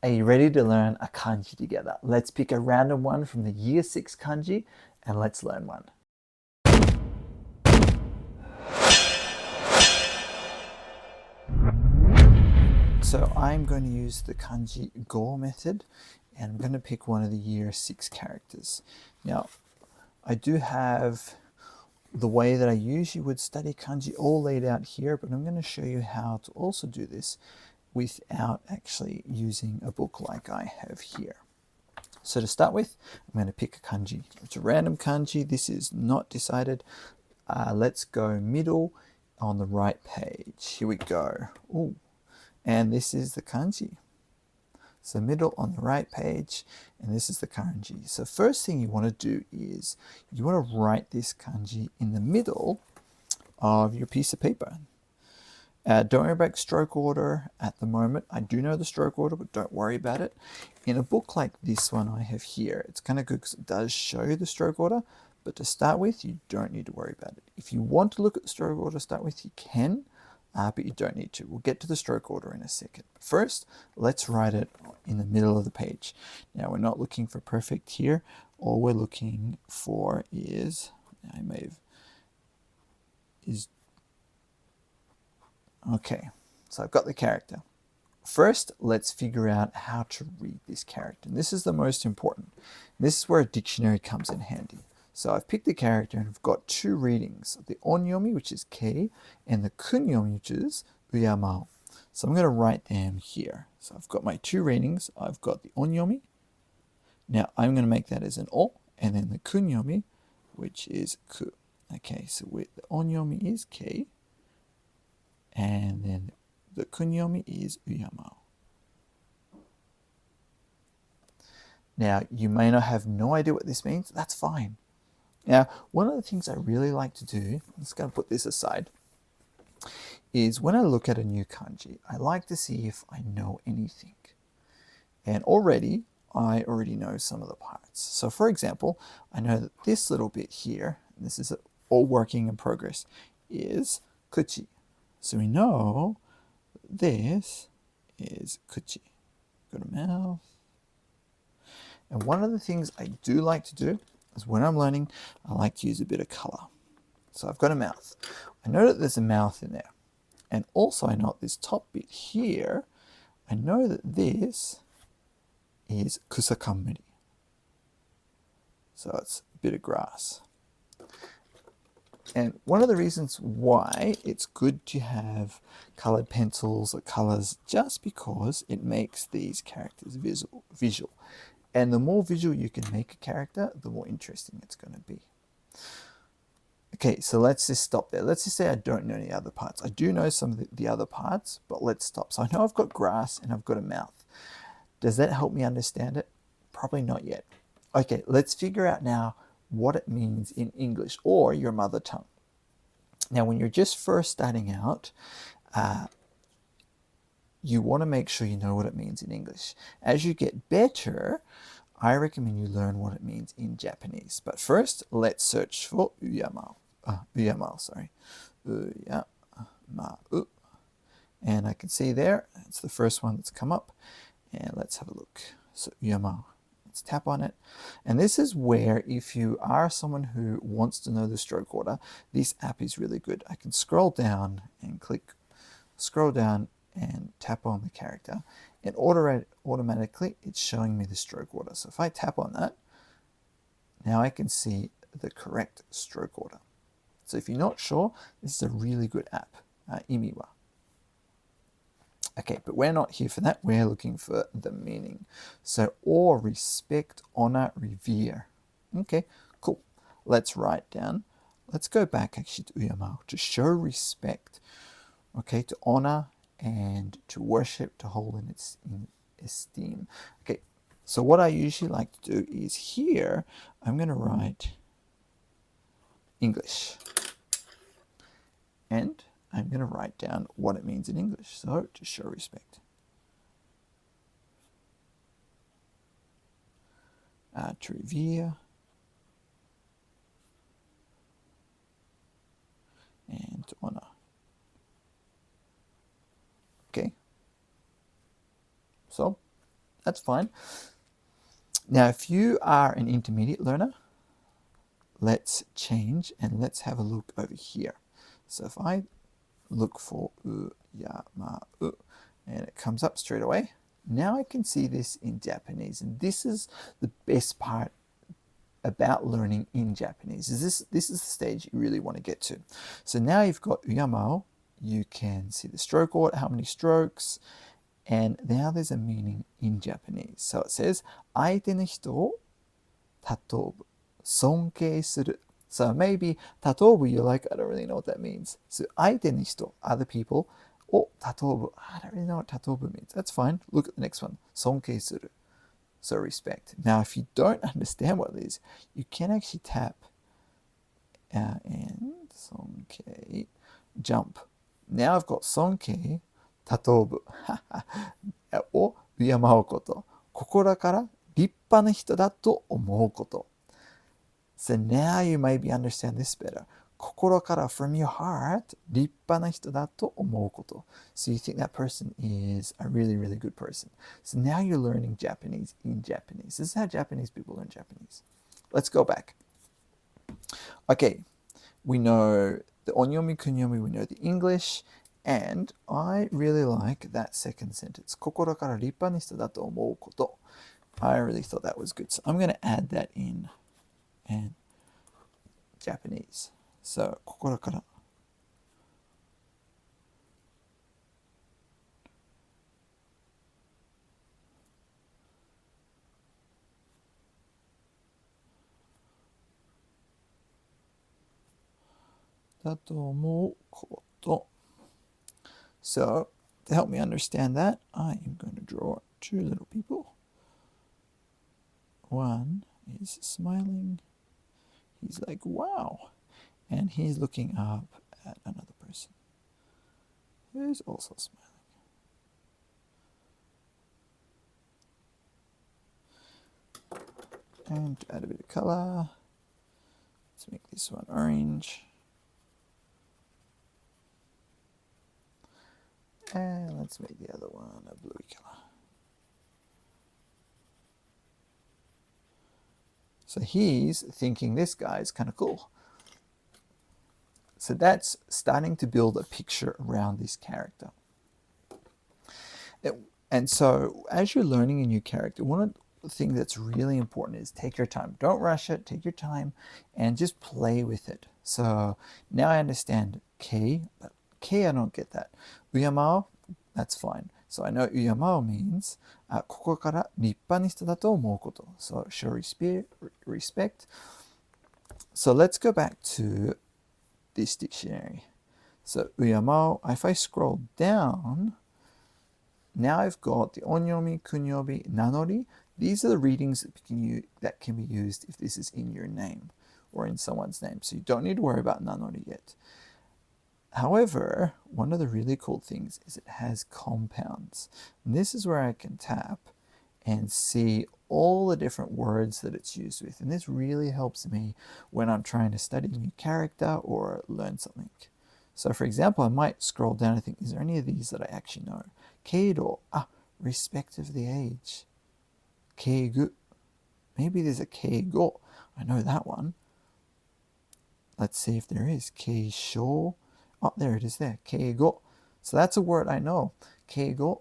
Are you ready to learn a kanji together? Let's pick a random one from the year 6 kanji and let's learn one. So I'm going to use the kanji go method and I'm going to pick one of the year 6 characters. Now, I do have the way that I usually would study kanji all laid out here, but I'm going to show you how to also do this without actually using a book like I have here. So to start with, I'm going to pick a kanji. It's a random kanji. This is not decided. Let's go middle on the right page. Here we go. Ooh. And this is the kanji. So middle on the right page, and this is the kanji. So first thing you want to do is you want to write this kanji in the middle of your piece of paper. Don't worry about stroke order at the moment. I do know the stroke order, but don't worry about it. In a book like this one I have here, it's kind of good because it does show you the stroke order, but to start with, you don't need to worry about it. If you want to look at the stroke order to start with, you can, but you don't need to. We'll get to the stroke order in a second. But first, let's write it in the middle of the page. Now, we're not looking for perfect here. All we're looking for is, okay, so I've got the character. First, let's figure out how to read this character. And this is the most important. This is where a dictionary comes in handy. So I've picked the character and I've got two readings. The onyomi, which is kei, and the kunyomi, which is uyamao. So I'm going to write them here. So I've got my two readings. I've got the onyomi. Now I'm going to make that as an o, and then the kunyomi, which is ku. Okay, so the onyomi is kei, and then the kunyomi is uyamao. Now, you may not have no idea what this means. That's fine. Now, one of the things I really like to do, I'm just going to put this aside, is when I look at a new kanji, I like to see if I know anything. And I already know some of the parts. So for example, I know that this little bit here, and this is all working in progress, is kuchi. So we know this is kuchi. Got a mouth. And one of the things I do like to do is when I'm learning, I like to use a bit of color. So I've got a mouth. I know that there's a mouth in there. And also I know this top bit here, I know that this is kusakamuri. So it's a bit of grass. And one of the reasons why it's good to have colored pencils or colors just because it makes these characters visual. And the more visual you can make a character, the more interesting it's going to be. Okay, so let's just stop there. Let's just say I don't know any other parts. I do know some of the other parts, but let's stop. So I know I've got grass and I've got a mouth. Does that help me understand it? Probably not yet. Okay, let's figure out now what it means in English or your mother tongue. Now, when you're just first starting out, you want to make sure you know what it means in English. As you get better, I recommend you learn what it means in Japanese. But first, let's search for uyamao. Uyamao, sorry. Uyamao. And I can see there, it's the first one that's come up. And let's have a look. So uyamao. Let's tap on it. And this is where, if you are someone who wants to know the stroke order, this app is really good. I can scroll down and scroll down and tap on the character, and automatically it's showing me the stroke order. So if I tap on that, now I can see the correct stroke order. So if you're not sure, this is a really good app, Imiwa. Okay, but we're not here for that. We're looking for the meaning. So, or respect, honor, revere. Okay, cool. Let's write down. Let's go back actually to uyamao, to show respect. Okay, to honor and to worship, to hold in esteem. Okay, so what I usually like to do is here, I'm going to write English. And I'm going to write down what it means in English. So, to show respect. To revere. And to honor. Okay. So, that's fine. Now, if you are an intermediate learner, let's change and let's have a look over here. So if I look for uyamau and it comes up straight away, now I can see this in Japanese. And this is the best part about learning in Japanese. This is the stage you really want to get to. So now you've got uyamau, you can see the stroke order, how many strokes, and now there's a meaning in Japanese. So it says, 相手の人を尊ぶ、尊敬する. So maybe 尊ぶ, you're like, I don't really know what that means. So 相手の人, other people, を尊ぶ, I don't really know what 尊ぶ means. That's fine. Look at the next one. 尊敬する. So respect. Now, if you don't understand what it is, you can actually tap and 尊敬, jump. Now I've got 尊敬, 尊ぶを敬うこと。心から立派な人だと思うこと。So now you maybe understand this better. 心から from your heart 立派な人だと思うこと。So you think that person is a really, really good person. So now you're learning Japanese in Japanese. This is how Japanese people learn Japanese. Let's go back. Okay, we know the onyomi, kunyomi, we know the English, and I really like that second sentence. 心から立派な人だと思うこと. I really thought that was good. So I'm going to add that in and Japanese. So 心から だと思うこと. So to help me understand that, I am going to draw two little people. One is smiling. He's like, wow. And he's looking up at another person who's also smiling. And to add a bit of color, let's make this one orange. And let's make the other one a blue color. So he's thinking this guy is kind of cool. So that's starting to build a picture around this character. And so as you're learning a new character, one of the things that's really important is take your time. Don't rush it, take your time and just play with it. So now I understand K, but K I don't get that. Uyamao, that's fine. So I know uyamao means ここから立派な人だと思うこと. So show respect. So let's go back to this dictionary. So uyamao, if I scroll down, now I've got the onyomi, kunyomi, nanori. These are the readings that can be used if this is in your name or in someone's name. So you don't need to worry about nanori yet. However, one of the really cool things is it has compounds. And this is where I can tap and see all the different words that it's used with. And this really helps me when I'm trying to study a new character or learn something. So for example, I might scroll down and think, is there any of these that I actually know? Keido, respect of the age. Keigu, maybe there's a keigo. I know that one. Let's see if there is. Keisho. Oh, there it is there. Keigo. So that's a word I know. Keigo.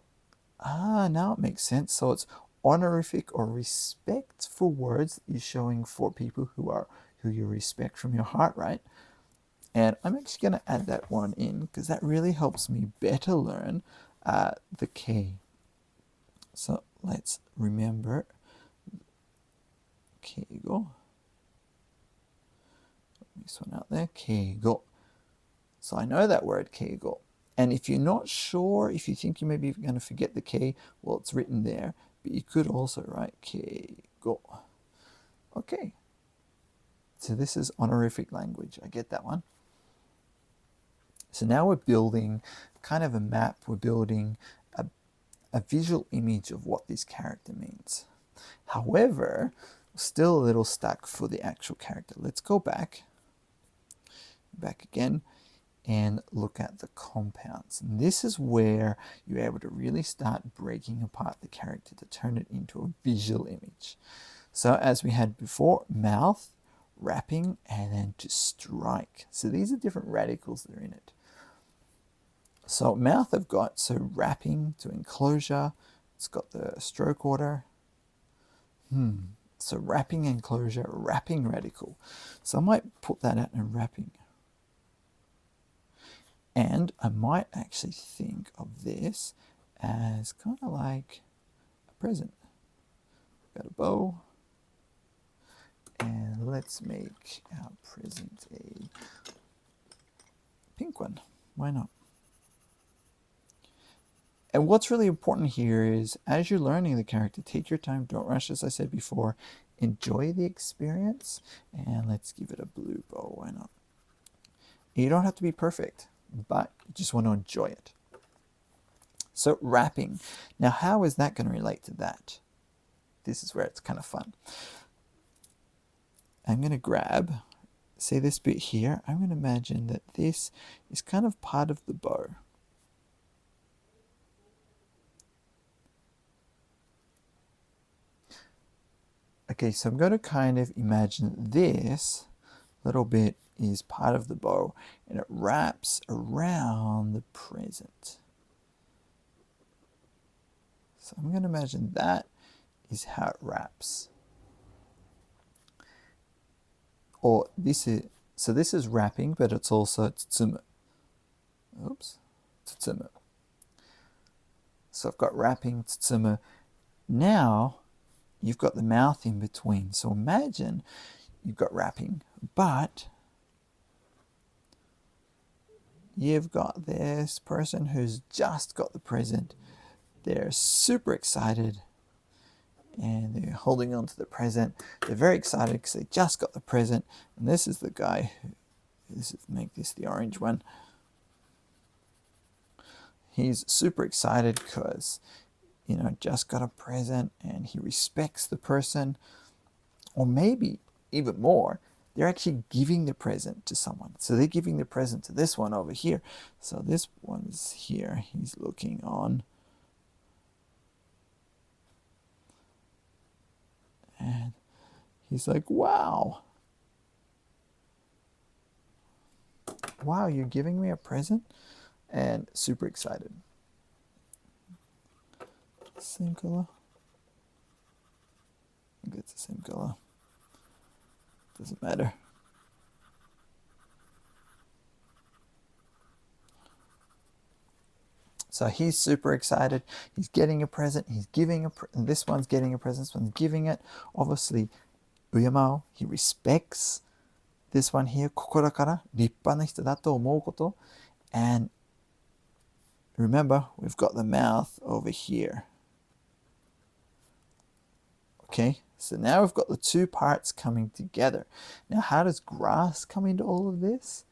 Now it makes sense. So it's honorific or respectful words that you're showing for people who you respect from your heart, right? And I'm actually going to add that one in because that really helps me better learn the K. So let's remember Keigo. This one out there. Keigo. So I know that word keigo. And if you're not sure, if you think you may be going to forget the K, well, it's written there. But you could also write keigo. Okay. So this is honorific language. I get that one. So now we're building kind of a map. We're building a visual image of what this character means. However, still a little stuck for the actual character. Let's go back again. and look at the compounds. And this is where you're able to really start breaking apart the character to turn it into a visual image. So as we had before, mouth, wrapping, and then to strike. So these are different radicals that are in it. So mouth I've got, so wrapping to enclosure. It's got the stroke order. So wrapping, enclosure, wrapping radical. So I might put that out in wrapping. And I might actually think of this as kind of like a present. Got a bow. And let's make our present a pink one. Why not? And what's really important here is as you're learning the character, take your time, don't rush, as I said before, enjoy the experience. And let's give it a blue bow, why not? You don't have to be perfect, but you just want to enjoy it. So wrapping. Now, how is that going to relate to that? This is where it's kind of fun. I'm going to grab, say this bit here, I'm going to imagine that this is kind of part of the bow. Okay, so I'm going to kind of imagine this little bit is part of the bow and it wraps around the present. So I'm going to imagine that is how it wraps. Or this is wrapping, but it's also tsutsumu. Oops, tsutsumu. So I've got wrapping, tsutsumu. Now you've got the mouth in between. So imagine you've got wrapping, but you've got this person who's just got the present. They're super excited and they're holding on to the present. They're very excited because they just got the present. And this is the guy who, make this the orange one. He's super excited because, just got a present and he respects the person. Or maybe even more, they're actually giving the present to someone. So they're giving the present to this one over here. So this one's here. He's looking on. And he's like, wow. Wow, you're giving me a present? And super excited. Same color. I think it's the same color. Doesn't matter. So he's super excited. He's getting a present. He's giving this one's getting a present. This one's giving it. Obviously, Uyamao, he respects this one here. 心から立派な人だと思うこと. And remember, we've got the mouth over here. Okay, so now we've got the two parts coming together. Now, how does grass come into all of this?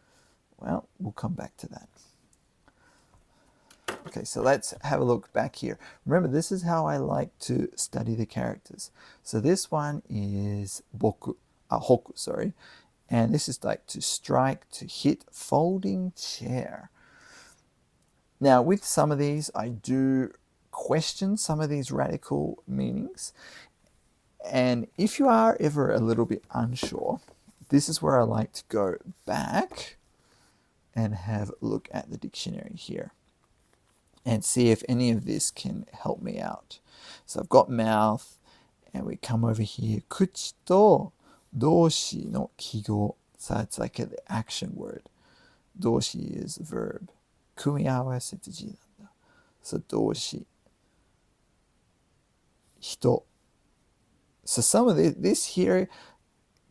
Well, we'll come back to that. Okay, so let's have a look back here. Remember, this is how I like to study the characters. So this one is hoku, sorry. And this is like to strike, to hit, folding chair. Now, with some of these, I do question some of these radical meanings. And if you are ever a little bit unsure, this is where I like to go back and have a look at the dictionary here and see if any of this can help me out. So I've got mouth, and we come over here. Kuchi to doshi no kigo. So it's like the action word. Doshi is a verb. Kumiawase to ji nanda. So doshi. Hito. So some of this here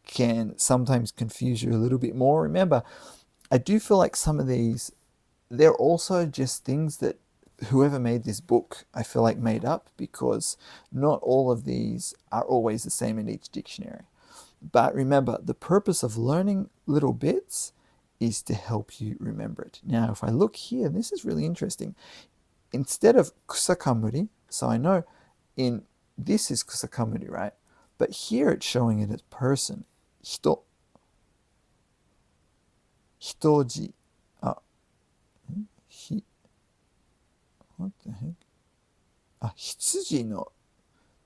can sometimes confuse you a little bit more. Remember, I do feel like some of these, they're also just things that whoever made this book, I feel like made up, because not all of these are always the same in each dictionary. But remember, the purpose of learning little bits is to help you remember it. Now, if I look here, this is really interesting. Instead of kusakamuri, so I know this is kusakamuri, right? But here it's showing it as person. Hito. Hitoji. what the heck? あ、羊の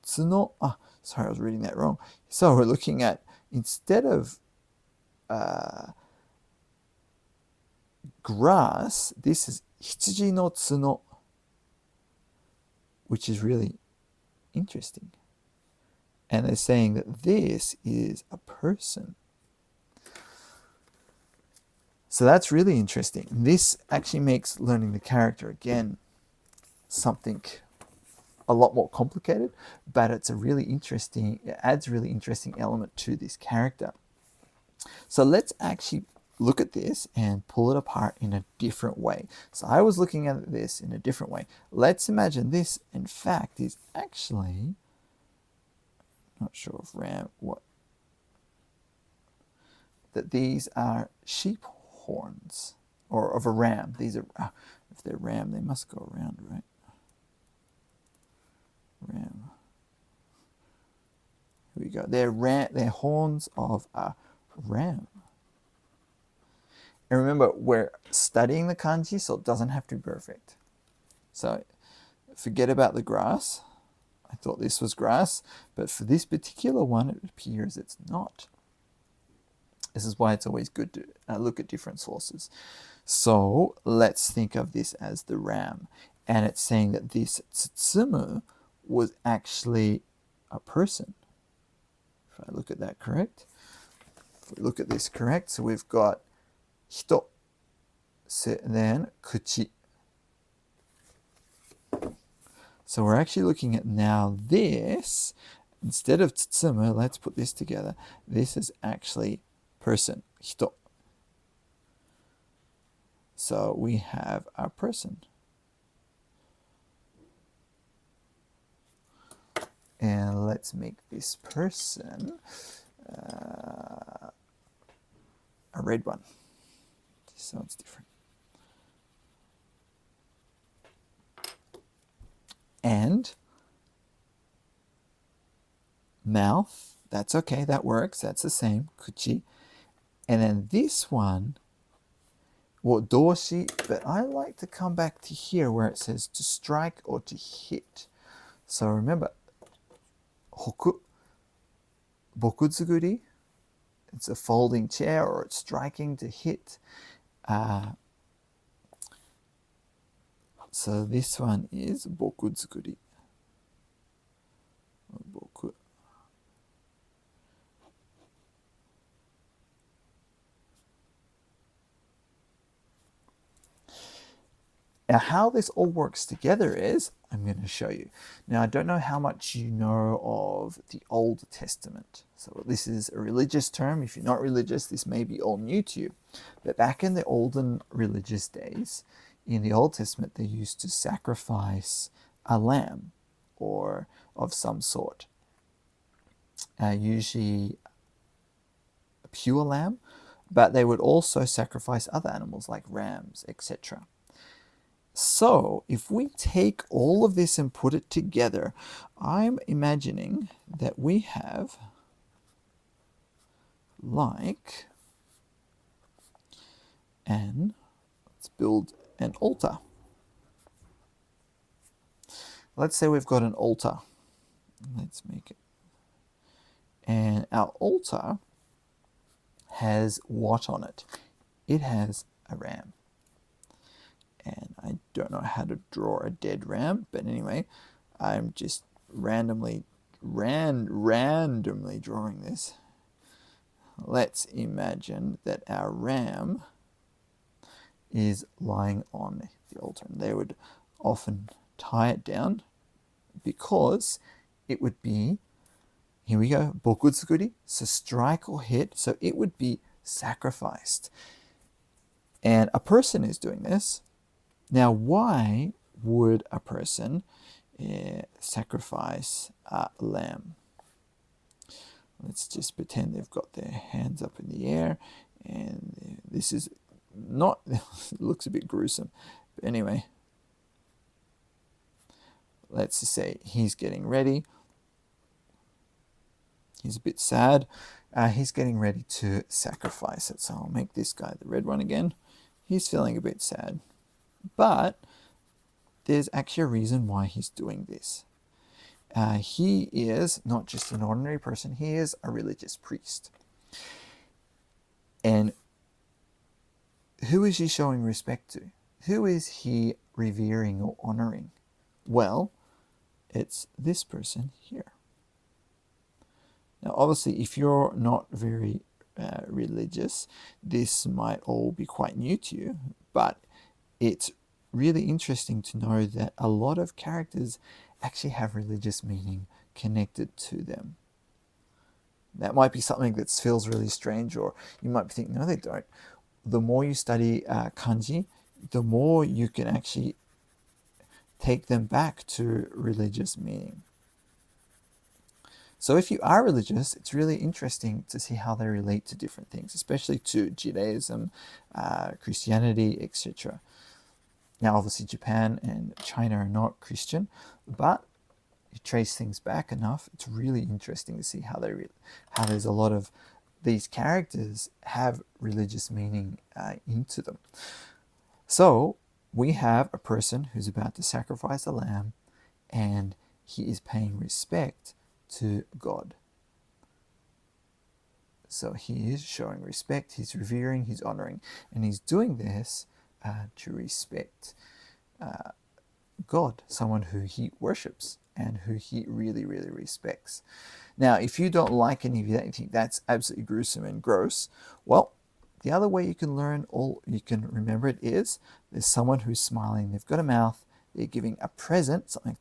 角. Sorry, I was reading that wrong. So we're looking at, instead of grass, this is 羊の角, which is really interesting. And they're saying that this is a person. So that's really interesting. This actually makes learning the character, again, something a lot more complicated, but it's it adds a really interesting element to this character. So let's actually look at this and pull it apart in a different way. So I was looking at this in a different way. Let's imagine this, in fact, is actually, not sure if that these are sheep horns, or of a ram. These are, if they're ram, they must go around, right? Ram. Here we go. They're horns of a ram. And remember, we're studying the kanji, so it doesn't have to be perfect. So forget about the grass. I thought this was grass, but for this particular one, it appears it's not. This is why it's always good to look at different sources. So let's think of this as the ram. And it's saying that this tsutsumu was actually a person. If I look at that correct. If we look at this correct, so we've got hito, then kuchi. So we're actually looking at now this, instead of tsutsumu, let's put this together. This is actually person, hito. So we have our person. And let's make this person a red one, so it's different. And mouth, that's okay, that works, that's the same, kuchi. And then this one, well, doshi, but I like to come back to here where it says to strike or to hit. So remember, hoku, bokutsuguri, it's a folding chair, or it's striking to hit. So this one is bokutsuguri. Boku. Now, how this all works together is, I'm going to show you. Now, I don't know how much you know of the Old Testament. So this is a religious term. If you're not religious, this may be all new to you. But back in the olden religious days, in the Old Testament, they used to sacrifice a lamb or of some sort. Usually a pure lamb, but they would also sacrifice other animals like rams, etc. So if we take all of this and put it together, I'm imagining that we have like let's build an altar. Let's say we've got an altar. Let's make it. And our altar has what on it? It has a ram. And I don't know how to draw a dead ram, but anyway, I'm just randomly drawing this. Let's imagine that our ram is lying on the altar, and they would often tie it down because it would be, here we go, bokutsuguri, so strike or hit, so it would be sacrificed. And a person is doing this. Now, why would a person sacrifice a lamb? Let's just pretend they've got their hands up in the air, and this is not, it looks a bit gruesome, but anyway, let's just say he's getting ready. He's a bit sad. He's getting ready to sacrifice it. So I'll make this guy the red one again. He's feeling a bit sad. But there's actually a reason why he's doing this. He is not just an ordinary person, he is a religious priest. And who is he showing respect to? Who is he revering or honoring? Well, it's this person here. Now, obviously, if you're not very religious, this might all be quite new to you, but it's really interesting to know that a lot of characters actually have religious meaning connected to them. That might be something that feels really strange, or you might be thinking, no, they don't. The more you study kanji, the more you can actually take them back to religious meaning. So if you are religious, it's really interesting to see how they relate to different things, especially to Judaism, Christianity, etc. Now, obviously, Japan and China are not Christian, but you trace things back enough, it's really interesting to see how there's a lot of these characters have religious meaning into them. So we have a person who's about to sacrifice a lamb, and he is paying respect to God. So he is showing respect, he's revering, he's honoring, and he's doing this to respect God, someone who he worships and who he really, really respects. Now, if you don't like any of that, you think that's absolutely gruesome and gross, well, the other way you can learn, all you can remember it is, there's someone who's smiling, they've got a mouth, they're giving a present, something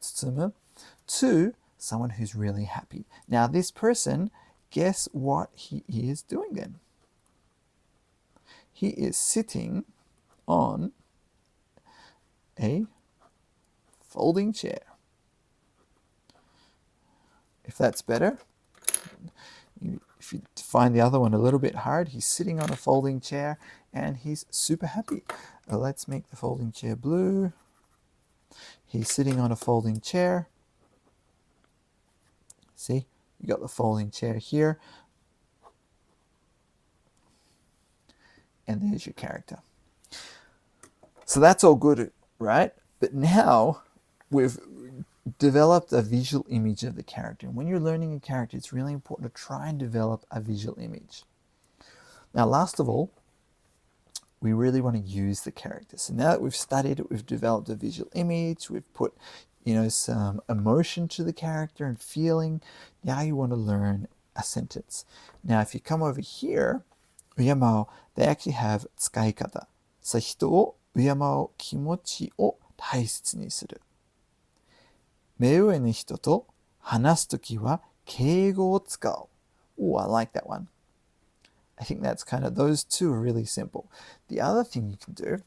to someone who's really happy. Now, this person, guess what he is doing then? He is sitting on a folding chair. If that's better, if you find the other one a little bit hard, he's sitting on a folding chair and he's super happy. Let's make the folding chair blue. He's sitting on a folding chair. See, you got the folding chair here. And there's your character. So that's all good, right? But now we've developed a visual image of the character. And when you're learning a character, it's really important to try and develop a visual image. Now, last of all, we really want to use the character. So now that we've studied it, we've developed a visual image, we've put some emotion to the character and feeling. Now you want to learn a sentence. Now, if you come over here, uyamao, they actually have 使い方。さあ、人を敬う気持ちを大切にする。目上の人と話すときは敬語を使う。Oh, I like that one. I think that's kind of, those two are really simple. The other thing you can do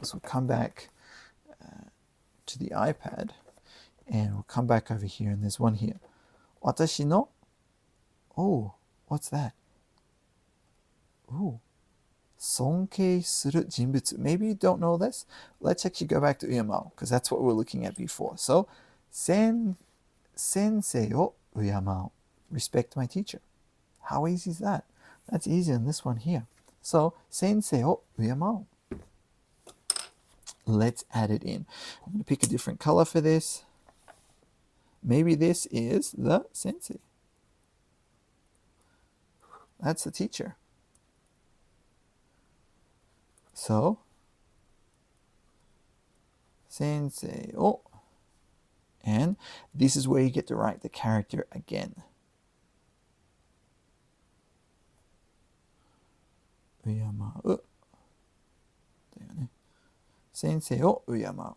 is we'll come back to the iPad and we'll come back over here and there's one here. 私の Oh, what's that? Oh, 尊敬する人物. Maybe you don't know this. Let's actually go back to uyamao because that's what we were looking at before. So, 先生を敬う. Respect my teacher. How easy is that? That's easier than this one here. So, 先生を敬う. Let's add it in. I'm going to pick a different color for this. Maybe this is the sensei. That's the teacher. So, 先生を. And this is where you get to write the character again. 敬う。だよね。先生を敬う。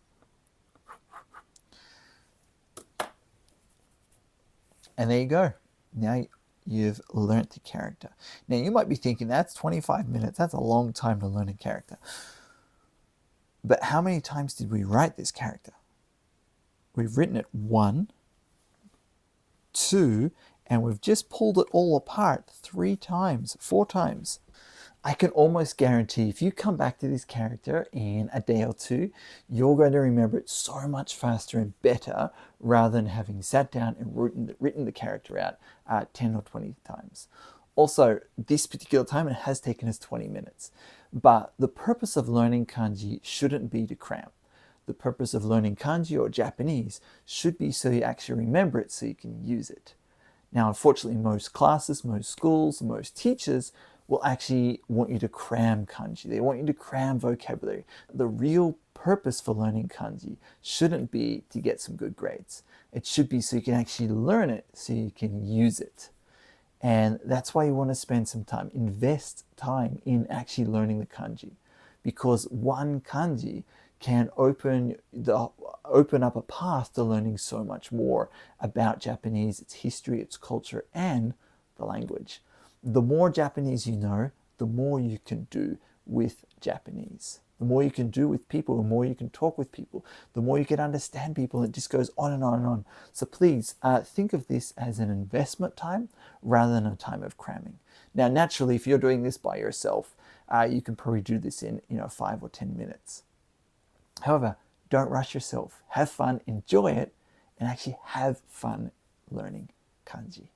And there you go. Now you've learnt the character. Now you might be thinking, that's 25 minutes. That's a long time to learn a character. But how many times did we write this character? We've written it 1, 2, and we've just pulled it all apart 3 times, 4 times. I can almost guarantee if you come back to this character in a day or 2, you're going to remember it so much faster and better rather than having sat down and written the character out 10 or 20 times. Also, this particular time, it has taken us 20 minutes. But the purpose of learning kanji shouldn't be to cram. the purpose of learning kanji or Japanese should be so you actually remember it so you can use it. Now, unfortunately, most classes, most schools, most teachers will actually want you to cram kanji. They want you to cram vocabulary. The real purpose for learning kanji shouldn't be to get some good grades. It should be so you can actually learn it, so you can use it. And that's why you want to spend some time, invest time in actually learning the kanji, because one kanji can open up a path to learning so much more about Japanese, its history, its culture, and the language. The more Japanese you know, the more you can do with Japanese. The more you can do with people, the more you can talk with people, the more you can understand people. It just goes on and on and on. So please think of this as an investment time rather than a time of cramming. Now, naturally, if you're doing this by yourself, you can probably do this in 5 or 10 minutes. However, don't rush yourself. Have fun, enjoy it, and actually have fun learning kanji.